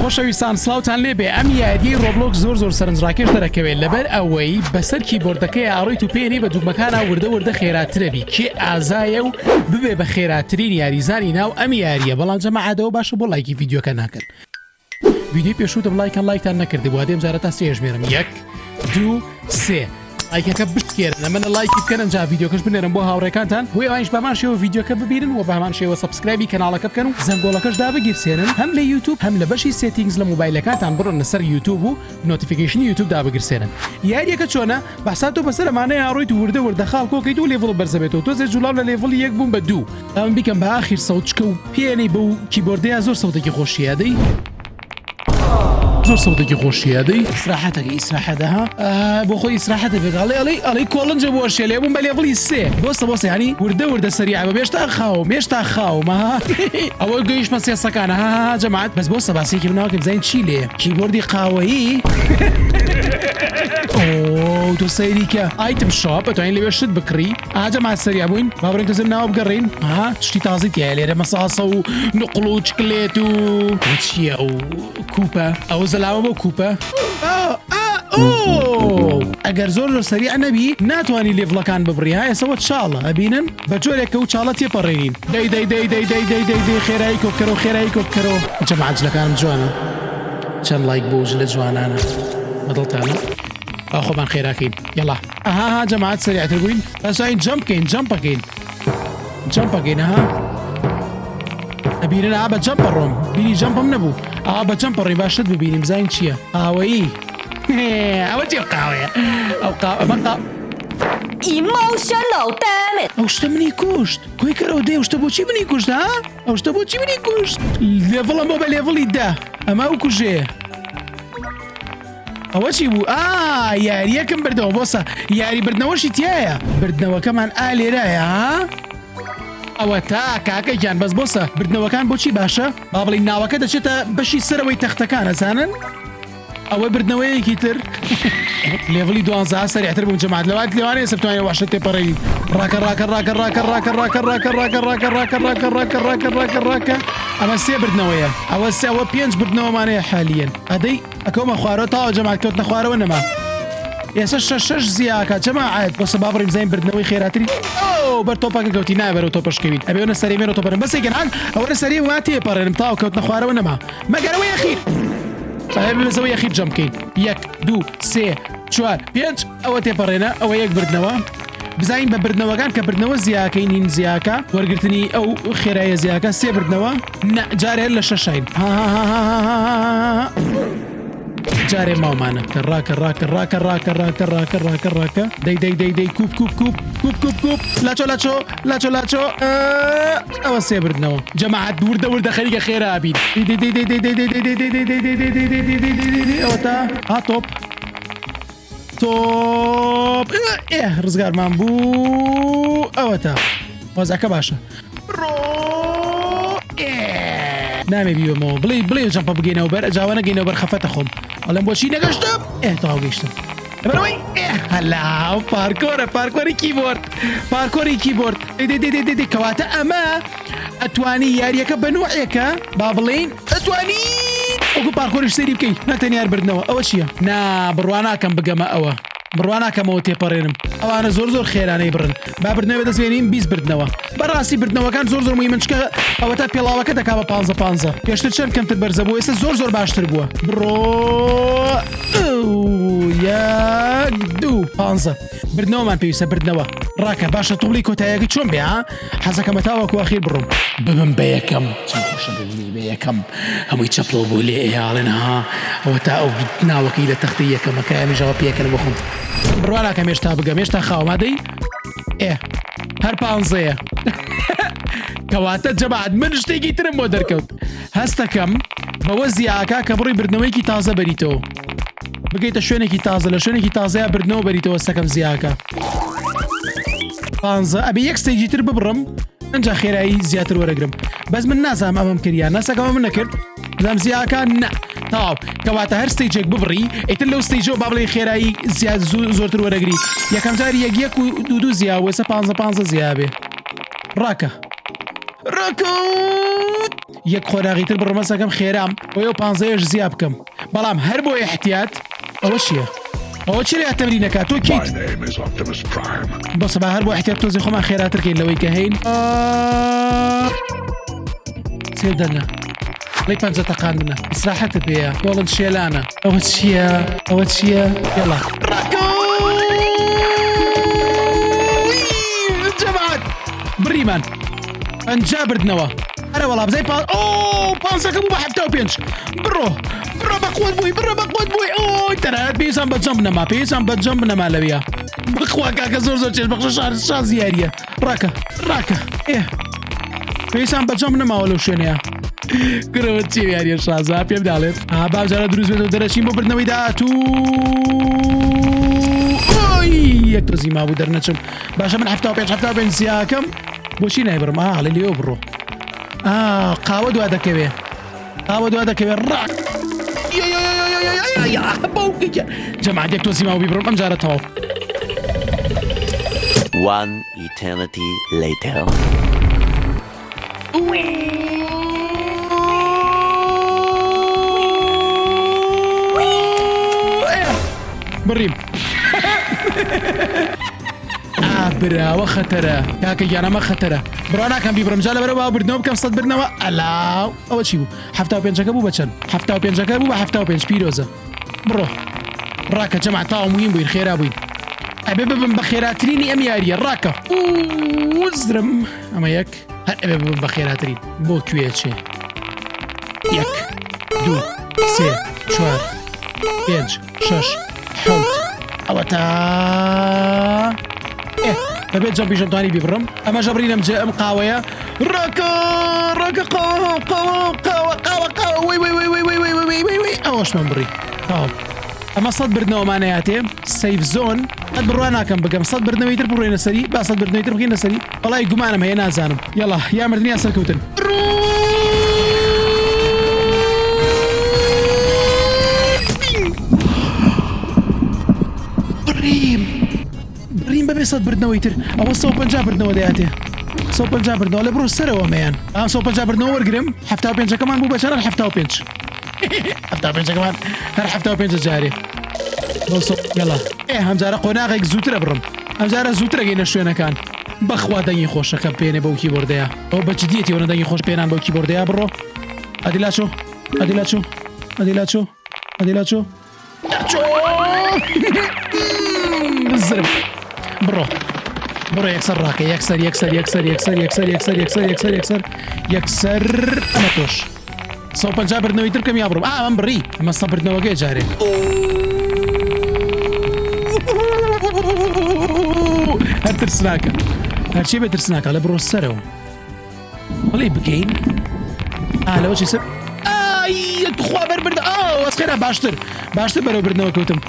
خۆشەویستان سلااوان لێبێ ئەم یادی ڕۆبلۆکس زۆر سەرنجڕاکێش دەرەکەوێت لەبەر ئەوەی بەسەر کیبۆردەکەی ئاڕۆی تو پێێنی بە دوومەکانە وردە خێراترەبی کێ ئازایە و ببێ بە خێراترین یاریزانی ناو ئەم یاریە بەڵام جەماعەدەوە باشە بۆ لایکی ڤیدیۆکە ناکەن. ڤیدیۆ پێشووتم لایکان لایکتان نەکردی بۆ دێم جارە تا سێژمێرم 1 2 3 لایکەکە بشکێرن ئەمەە لایکی بکەن ئەنجا ڤیدیۆکەش بنێرن بۆ هاوڕێکانتان بۆی ئەوانش بەمان شێوە ڤیدیۆکە ببینن و بەمان شێوە سەبسکرایبی کەناڵەکە بکەن و زەنگۆڵەکەش دابگیرسێنن هەم لە یوتیوب هەم لە بەشی سێتینگز لە مۆبایلەکانتان بڕۆن لەسەر یوتیوب و نۆتیفیکیشنی یوتیوب دابگیرسێنن. یاریەکە چۆنە بەساتۆ بەسەر ئەمانەیە ئاڕۆیت وردە خاڵ کۆکەیت و لێڤڵ بەرزەبێتەوە تۆزێ جوڵاو لە لێڤڵی 1 بووم بە 2 ئەم بیکەم بە ئاخیر سەوتچکە و پێێنەی بەو کیبۆردەیە زۆر سەوتێکی خۆشیادەی زۆر سەوتێکی خۆشیادەی ئیسراحەتەکە ئیسراحەتەها بۆ خۆی ئیسراحەتە بێت ئەڵێ کۆڵنجە بۆ شێلێ بووم بە لێڤڵی 3 بۆسە ینی وردە سەریع بە مێشتا خاومە ئەوە گەیشتمە سێسەکانە ها جەماعەت بەس بۆ سەباسێکی بناوکەم بزانین چی لێ کیبۆردی قاوەیی تۆ سەیریکە ئایتم شاپ ئەتوانین لەوێ شت بکڕی ئاجەماعەت سەریع بووین با بڕێن کەسم ناوە بگەڕین تشتی تازی تایە لێرە مەساسە و نقڵ و چکلێت و چییە ئەو کوپە ئەو زەلاوە بۆ کوپە ئەگەر زۆر سەریع نەبی ناتوانانی لێڤڵەکان ببڕی ئێسەوە چاڵە ئەبینن بە جۆرێکە و چاڵە تێپەڕێنین دەی خێرایی کۆبکەرەوە خێرایی کۆبکەرەوە جەماعەت جلەکانم جوانە چەند لایک بۆ ژلە جوانانە بەدڵتانە خۆمان خێراکەین یەڵا ئەها جەماعەت سەریعتر بووین ئەساین جەمپەکەین ها ئەبینن بە جەمپە ڕۆم بینی جەمپم نەبوو بە جەمپەڕی باشت ببینیم بزانین چییە ئاوەیی ئەوە چێ قاوەیە ئەمە Emotional damage. ئەو شتە منی کوشت کۆی کەرەوە دێ شتە بۆچی منی کوشت ئەو شتە بۆچی منی کوشت لێڤڵم بۆ بە لێڤڵی 10 ئەمە ئەو کوژەیە ئەوە چی بوو یاریەکەم بردەوە بۆسە یاری بردنەوەشی تایە بردنەوەکەمان لێرایە ئەوە تا کاکەیان بەس بۆسە بردنەوەکان بۆچی باشە با بڵین ناوەکە دەچێتە بەشی سەرەوەی تەختەکان ئەزانن ئەوە بردنەوەیەکی تر لێڤڵی 12 سەریعتر بووم جەماعەت لەوات لێوانەیە سەبتوانێت واشە تێپەڕێین ڕاکە ئەمە 3 بردنەوەیە ئەوە 5 بردنەوەمانەیە حالیەن ئەدەی ئەکەومە خوارەوە تاوە جەماعەت کەوت نەخوارەوە نەما ئێستا 6 زیاکە جەماعەت بۆسە با بڕیم بزانین بردنەوەی خێراتری بەر تۆپەکە کەوتی نابەرەوە تۆپەشکەوین ئەبێونە سەریمێنەوە تۆپەرن بەسێکەن ئەوە سەری وا تێپەڕێنم تاو کەوت نەخوارەوە نەما مەگەرەوە یەخیر بەزەوە یەخیر جەمکەین 1 2 3 4 5 ئەوە تێپەڕێنە ئەوە 1 بردنەوە بزانین بە بردنەوەکان کە بردنەوە زیاکەی نین زیاکە وەرگرتنی ئەو خێرایە زیاکە 3 بردنەوە جارێ لە 6 جارێ ماومانە ڕاکە دەی کوب لاچۆ ئەوە 3 بردنەوە جەماعەت وردە خەریکە خێرا بین ئەوە تا تۆپ ڕزگارمان بوو ئەوە تا وەزەکە باشە نامێ بیوەمەوە بڵێ جەمپە بگەینەوە بەر ئەجاوە نەگەینەوە بەر خەفەتە خۆم ئەڵێم بۆچی نەگەشتم تاوا گەیشتم بەرەوەی هەلاو پارکۆری کیبۆرد کەواتە ئەمە ئەتوانی یاریەکە بە نوعێکە با بڵێین ئەتوانی ئەوکو پارکۆریش سەیری بکەیت نەتەنیار بردنەوە ئەوە چییە نا بڕواناکەم بگەمە ئەوە بڕواناکەمەوە تێپەڕێنم ئەوانە زۆر خێرانەی بڕن با بردنەوە دەستێنین 20 بردنەوە بەڕاستی بردنەوەکان زۆر مویمن چکە ئەوە تا پێڵاوەکە دەکا بە 15 پێشتر چەند کەمتر بەرزە بوو ئێستا زۆر باشتر بووە بڕۆ 1 2 15 بردنەوەمان پێویستە بردنەوە ڕاکە باشە توڵی کۆتاییەکە چۆن بێ حەزەکەمە تاوەکو ئاخیر بڕۆم ببم بە یەکەم چەند خۆشە ببینی بە یەکەم هەمووی چەپڵ بوو لێ ئێڵێن ئەوە تا ئەو ناوەکەی لە تەختی یەکەمەکە ئەمیژەوە پێکەن بۆ خۆم بڕواناکەم هێشتا بگەم هێشتا خاومادەی هەر 15 کەواتە جەماعەت من شتێکی ترم بۆ دەرکەوت هەستەکەم بەوە زیاکە کە بڕی بردنەوەیکی تازە بەریتەوە بگەیتە شوێنێکی تازە لە شوێنێکی تازەیە بردنەوە بەریتەوە سەکەم زیاکە 15 ئەبێ یەک ستێجی تر ببڕم ئەنجا خێرایی زیاتر وەرەگرم بەس من نازانم ئەمەم کردیان نەسەکەمە من نەکرد لەم زیاکە نە تاو کەواتە هەر ستێجێک ببڕی ئیتر لەو ستێجەوە با بڵێ خێرایی زیاد زۆرتر وەرەگری یەکەم جاری 1 و 2 زیاوە 15 زیابێ ڕاکە ڕکوت یەک خۆراغیتر بڕمەسەکەم خێرام بۆ 15 زیاب بکەم بەڵام هەر بۆ احتیات ئەوە چییە؟ ئەوە چی لە تەمرینەکە تۆ کیت؟ بەسە با هەر بۆ احتیات تۆزی خۆمان خێراترکەین لەوەی کە هەین سێ دەنە لەی پەنجە تەقاندنە ئیسراحەتت پێیە گۆڵت شێلانە ئەوە چییە؟ ئەوە چییە؟ یاڵا جەماعەت بڕیمان ئەنجا بردنەوە هەرە وەڵام بزای پانسەکە بوو بە 75 بڕۆ بەقوت بووی بڕۆ بەقوت بووی ئۆی تەنانەت پێویستم بەجەم بنەما پێویستم بەجەم بنەما لەوەیە بخوا کاکە زۆر چێژ بەخشە شاز یاریە ڕاکە پێویستم بەجەم بنەماوە لەو شوێنەیە گرەوە چی یاریە شازا پێم داڵێت بابجارە دروست بێتەوە دەرەچین بۆ بردنەوەی ئۆی یەک تۆزی مابوو دەرنەچم باشە من 75 زیاکەم بۆچی نایبڕم لە لێو بڕۆ قاوە دوا دەکەوێ ڕاک جەماعەت یەک تۆزی ماوە بیبڕم ئەم جارە تەواو One eternity later. بڕیم براوە خەتەرە کاکە گیانەمە خەتەرە بڕا ناکەم بیبڕم جا لەبەرەوە بردنەوە بکەم 100 بردنەوە ئەلاو ئەوە چی بوو 75ەکە بوو بەچەند 75ەکە بوو بە 75 پیرۆزە بڕۆ ڕاکە جەماعەت تاوە مهم بووین خێرا بووین ئەبێ ببم بە خێراترینی ئەم یاریە ڕاکە وزرم ئەمە یەک هەر ئەبێ ببم بە خێراترین بۆ کوێ چێ 1 2 3 4 5 6 7 ئەوە تا بەبێت جەم پیشم توانی بیبڕم ئەمە ژەبرینەم جێ ئەم قاوەیە ڕاکە قاوە وی ئەوەش من بڕی ئەمە 100 بردنەوەمانەیاتێ سەیف زۆن ئەت بڕوا ناکەم بگەم 100 بردنەوەی تر بڕۆینە سەری با 100 بردنەوەی تر بخینە سەری بەڵای گومانم هەیە نازانم یاڵا یا مردنی یا سەرکەوتن بڕیم بەبێ 100 بردنەوەی تر ئەوە 150 بردنەوە دەیاتێ 150 بردنەوە لە بڕۆ سەرەوە مەیان ئەم 150 بردنەوە وەرگرم 75ەکەمان بوو بەچەرە 75 75ەکەمان هەر 75 جارێ یاڵا هەمجارە قۆناغێک زووترە بڕم ئەمجارە زووترە گەینە شوێنەکان بەخوا دەنگی خۆشەکەم پێێنێ بەو کیبۆردەیە ئەو بەجددیەتیەوە دەنگی خۆش پێێنان بەو کیبۆردەیە بڕۆ ئەدیلاچۆ زرم بڕۆ یەکسەر ڕاکە یەکسەر ئەمە تۆش 150 بردنەوەی تر کەم یا بڕم ئەم بڕی ئەمە 100 بردنەوەکەی جارێ هەر ترسناکە هەرچی بێ ترسناکە لە بڕۆ سەرەوە هەڵی بکەین لەوە چی سەر خوا بەربردە وەسخێرا باشتر بەرەو بردنەوە کەوتم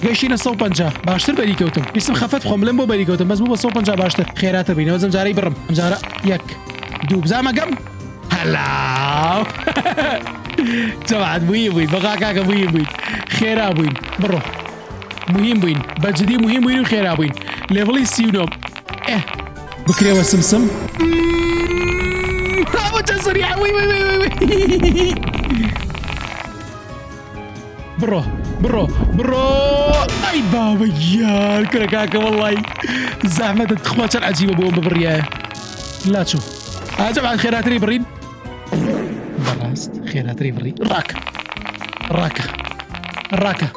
گەشتینە 150 باشتر بەری کەوتم ویستم خەفەت خۆم لەم بۆ بەری کەوتم بەس بوو بە 150 باشتر خێراتە بینەوە زەم جارەی بڕم ئەم جارە 1 2 بزامەگەم هەلاو جەماعەت بووی بووین بەقا کاکە بووی بووین خێرا بووین بڕۆ مهم بووین بەجددی مهم بووین و خێرا بووین لێڤڵی 39 بکرێوە سمسم بڕۆ ئەی بابە یار کرە کاکە وەڵڵای زەحمەتت خوا چەند عەجیبە بۆ ئەم ببڕیایە لاچوو جەماعەت خێراتری بڕین بەڕاست خێراتری بڕی ڕاکە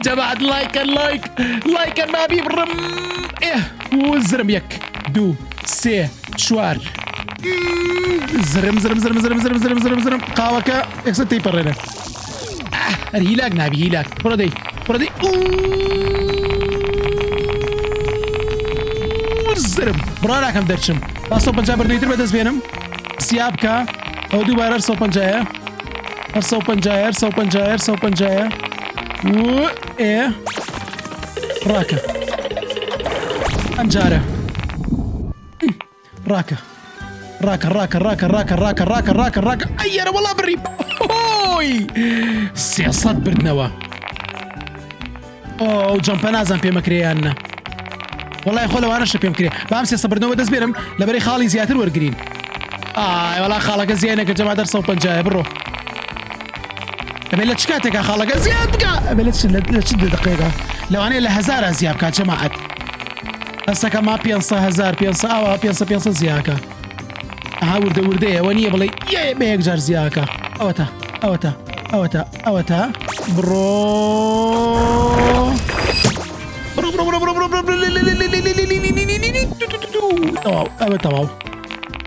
جەماعەت لایکە نابی بڕم وزرم 1 2 3 4 زرم قاوەکە یەکسەر تێیپەڕێنە هەر هیلاک نابی هیلاک بڕۆ دەی زرم بڕا ناکەم دەرچم با 150 بردنەوەی تر بەدەست بێنم سیا بکە ئەو دووبارە 150 ڕاکە ئەم جارە ڕاکە ئەیەرە وەڵا بڕی 300 بردنەوە ئەو جەمپە نازان پێمەکرێیانە والله خۆ لەوانەشە پێم کرێ بام سێ سەبرنەوە دەست بێرم لەبەری خاڵی زیاتر وەرگین وڵا خاڵەکە زیانێکە جەما دەر 150 بڕۆ ئەبێ لە چ کاتێکا خاڵەکە زیاد بکە ئەبێ لە چ دقیقە لەوانەیە لە 1000 زیاد بکات جەماعەت هەستەکە ما 500,000 500 ئاوا 500 زیاکە ئەها وردەیەوە نییە بڵێ بە یەکجار زیاکە ئەوەتە بڕۆ ئەوە تەواو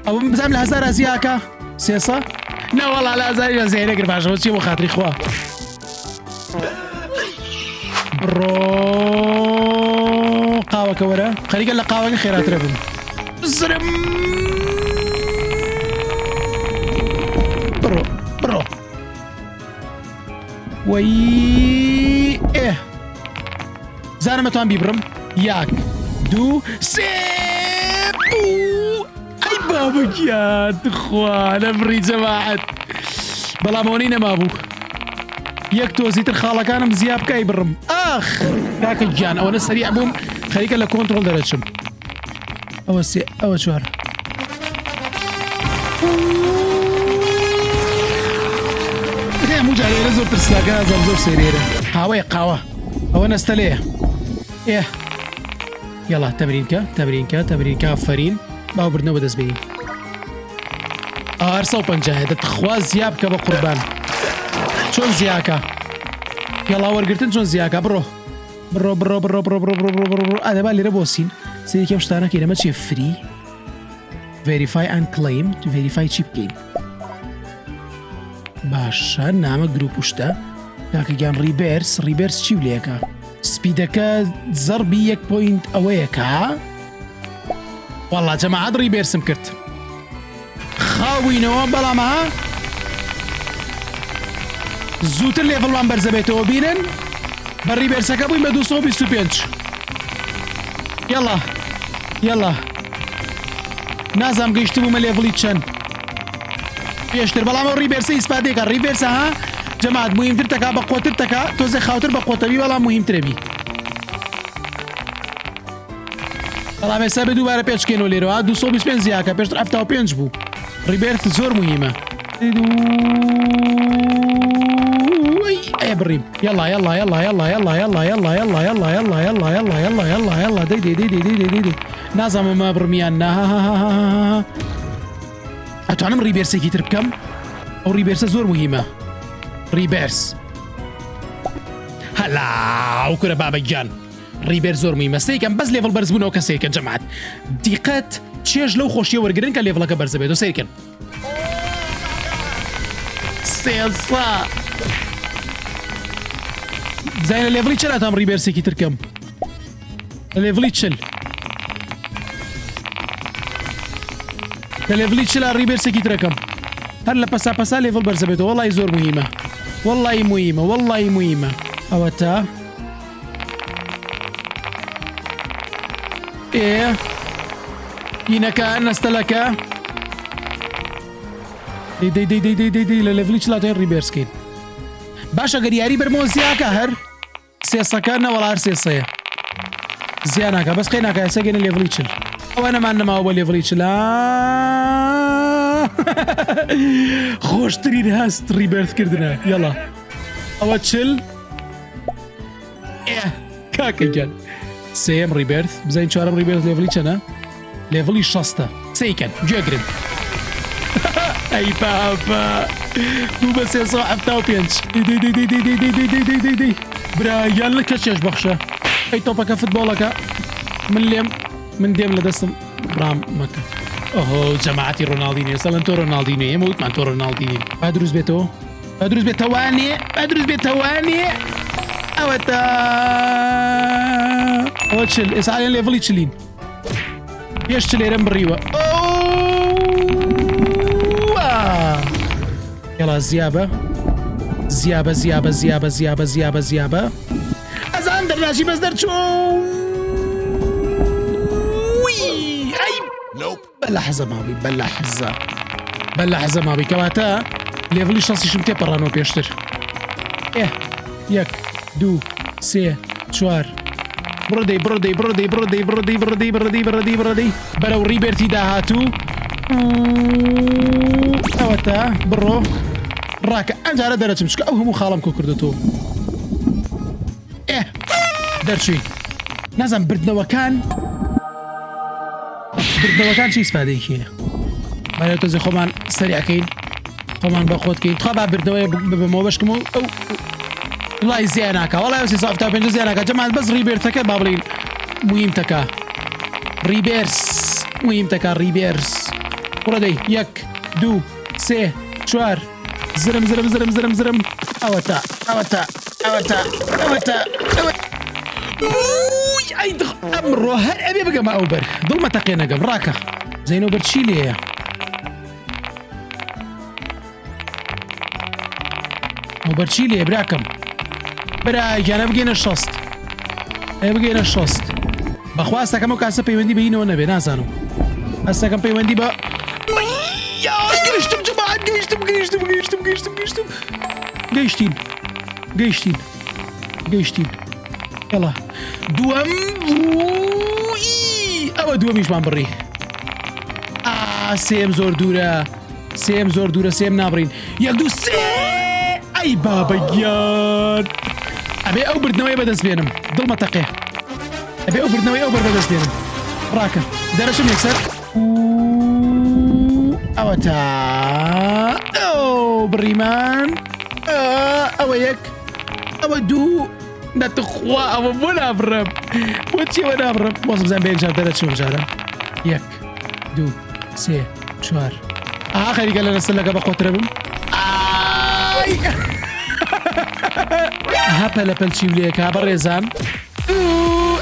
ئەوە بزانام لە 1000 زیاکە 300 نەوەڵا لە 1000 زیێنەگر باشەوە چی بۆ خاتری خوا بڕۆ قاوەکە وەرە خەریکە لە قاوەکە خێراترە بم زرم بڕۆ وەی زانم ئەتوان بیبڕم 1 2 3 ئەی بابگیان خوا نەبڕی جەماعەت بەڵام ئەوەی نەمابوو یەک تۆزیتر خاڵەکانم زیاد بکای بڕم ئاخ کاکە گیان ئەوەنە سەریع بووم خەریکە لە کۆنتڕۆڵ دەرەچم ئەوە سێ ئەوە 4 هەموو جارێرە زۆر ترسناکە ئازام زۆر سێرێرە هاوەیە قاوە ئەوە نەستەلەیە يلا تمرينكا فرين باو برنەوە دەست بێنین ئارسە و پەنجاهە دەتخوا زیاب بکە بە قوربان چۆن زیاکە یاڵا وەرگرتن چۆن زیاکە بڕۆ ئادەبا لێرە بۆسین سێری کەم شتانەکەی لەمە چیە فری verify and claim verify چی بکەین باشە نامە گروپ شتە کاکەگیان ریبێرس چی لێکە سپیدەکە زەربی 1 پوینت ئەوەیەکە وەڵا جەماعەت ریبێرسم کرد خاوینەوە بەڵامە زووتر لێڤڵمان بەرزە بێتەوە بینن بە ریبێرسەکە بووین بە 225 یەڵا نازام گەیشتم بوومە لێڤڵی چەند پێشتر بەڵام ئەو ریبێرسە ئیسپادێکە ریبێرسە ها جەماعەت مهمتر تەکا بە قۆتر تەکا تۆزێ خاوتر بە قۆتەوی بەڵام مهمترەبی بەڵام ێستا بێ دووبارە پێچکێنەوە لێرەوە 225 زیاکە پێشتر 75 بوو ریبێرس زۆر مهمە ئەیە بڕیم یەڵا دەی نازانم ئەمە بڕمیان ئەتوانم ریبێرسێکی تر بکەم ئەو ریبێرسە زۆر مهمە ریبێرس هەلاو کورە بابەگیان ریبێر زۆر مهمە سێکەم بەس لێڤڵ بەرز بوونەوە کەسێکە جەماعەت دیقەت چێژ لەو خۆشیە وەرگرن کە لێڤڵەکە بەرزە بێت و سیرکن 300 بزانین لە لێڤڵی چەند ئەتام ریبێرسێکی ترکەم لە لێڤڵی 40 ریبێرسێکی ترەکەم هەر لە پەسا لێڤڵ بەرزە بێتەوە وەڵای زۆر مهمە وەڵای مهمە ئەوە تا اینەکە نەستەلەکە دەی لە لێڤڵی چلاتۆی ریبێرسکەین باشە گەر یاری بەرمەوە زیاکە هەر سێسەکە نەوەڵا هەر سێسەیە زیان ناکە بەس قەی ناکە ئێستا گەنە لێڤڵی 40 ئەوە نەمان نەماوە بە لێڤڵی 40 خۆشترین هەست ریبێرسکردنە یەڵا ئەوە 40 کاکەگیان سێم ریبێرس بزانین چوارەم ریبێرس لێڤڵی چەنە لێڤڵی 60 سێیکەن گوێگرن ئەی بابە دوو بە 375 برایان لە کە چێش بەخشە ئەی تۆپەکە فوتبۆڵەکە من دێم لە دەستم ڕام مەکە ئۆهۆ جەماعەتی ڕۆناڵدینێ سەڵەن تۆ ڕۆناڵدینێ ئێمە وتمان تۆ ڕۆناڵدینین با دروست بێتەوانێ ئەوە تا ئەوە چل ئێستا لێڤڵی 40 پێش لێرەم بڕیوە یاڵا زیابە ئەزان دەرناشی بەس دەرچوو بە لەحزە ماوی کەواتە لێڤڵی 60 تێپەڕانەوە پێشتر 1 2 3 4 بڕدەی بڕدەی بڕدەی بڕدەی بڕدەی بڕدەی بڕدەی بڕدەی بڕدەی بەرەو ڕیبێرتی داهاتوو ئەوە تا بڕۆ ڕاکە ئەمجارە دەرەچم چکە ئەو هەموو خاڵم کۆ کردوتەوە ئێ دەرچووی نازانم بردنەوەکان چی ئیسفادەیەکی هەیە بەڵێ تۆزی خۆمان سەریعکەین خۆمان بە خۆتکەین تخوا با بردنەوەی ببمەوە بەشکم و ئەو وڵای زیان ناکە وەڵای ئەو 375 زیان ناکە جەمان بەس ڕیبێرتەکە با بڵین موهیمتەکە ریبێرس موهیمتەکە ریبێرس ڕۆدەی 1 2 3 4 زرم زرم زرم زرم زرم ئەوە تا ئەوە تا ئەوە تا ئەوە تا ئەوە ئەی ئەمڕۆ هەر ئەبێ بگەمە ئەو بەر دڵمە تەقێ نەگەم ڕاکە زەینۆ بەر چی لێیە ئەو بەرچی لێ براکەم برایگیانە بگەینە شەست بگەینە شەست بەخواستەکەم و کاسە پەیوەندی بەینەوە نەبێ نازانم ئەستەکەم پەیوەندی بە گەشتم جەماعەت گەیشتین یاڵا دووەم ئەوە دووەمیشمان بڕی سێم زۆر دوورە سێم نابڕین 1 2 3 ئەی بابەگیان ئەبێ ئەو بردنەوەی بەدەست بێنم دڵمە تەقێ ئەبێ ئەو بردنەوەی ئەو بەر بەدەست بێنم ڕاکە دەرەچم یەکسەر ئەوە تا ئەو بڕیمان ئەوە 1 ئەوە 2 نەتخوا ئەوە بۆ نابڕم بۆچیەوە نابڕم بۆز بزان بە یەکجار دەرەچم جارە 1 2 3 4 خەریکە لە لەسەر لەگە بەخۆترە بم هەپە لە پەلچی لێکا بەڕێزان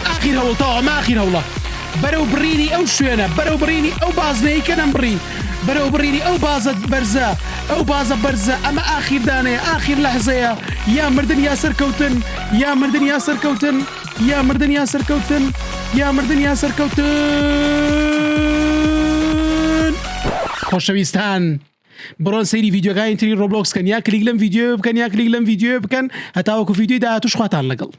ئاخیر هەوڵ تەواو ئاخیر هەوڵە بەرەو بڕینی ئەو شوێنە بەرەو بڕینی ئەو بازنەی کە نەمبڕی بەرەو بڕینی ئەو بازە بەرزە ئەو بازە بەرزە ئەمە ئاخیردانەیە ئاخیر لەحزەیە یا مردن یا سەرکەوتن یا مردن یا سەرکەوتن یا مردن یا سەرکەوتن یا مردن یا سەرکەوتن خۆشەویستان بڕۆن سەیری ڤیدیۆگانی تری ڕۆبلۆکسکەن یا کلیک لەم ڤیدیۆ بکەن یا کلیک لەم ڤیدیۆ بکەن هەتاوەکو ڤیدیۆی داهاتوو خواتان لەگەڵ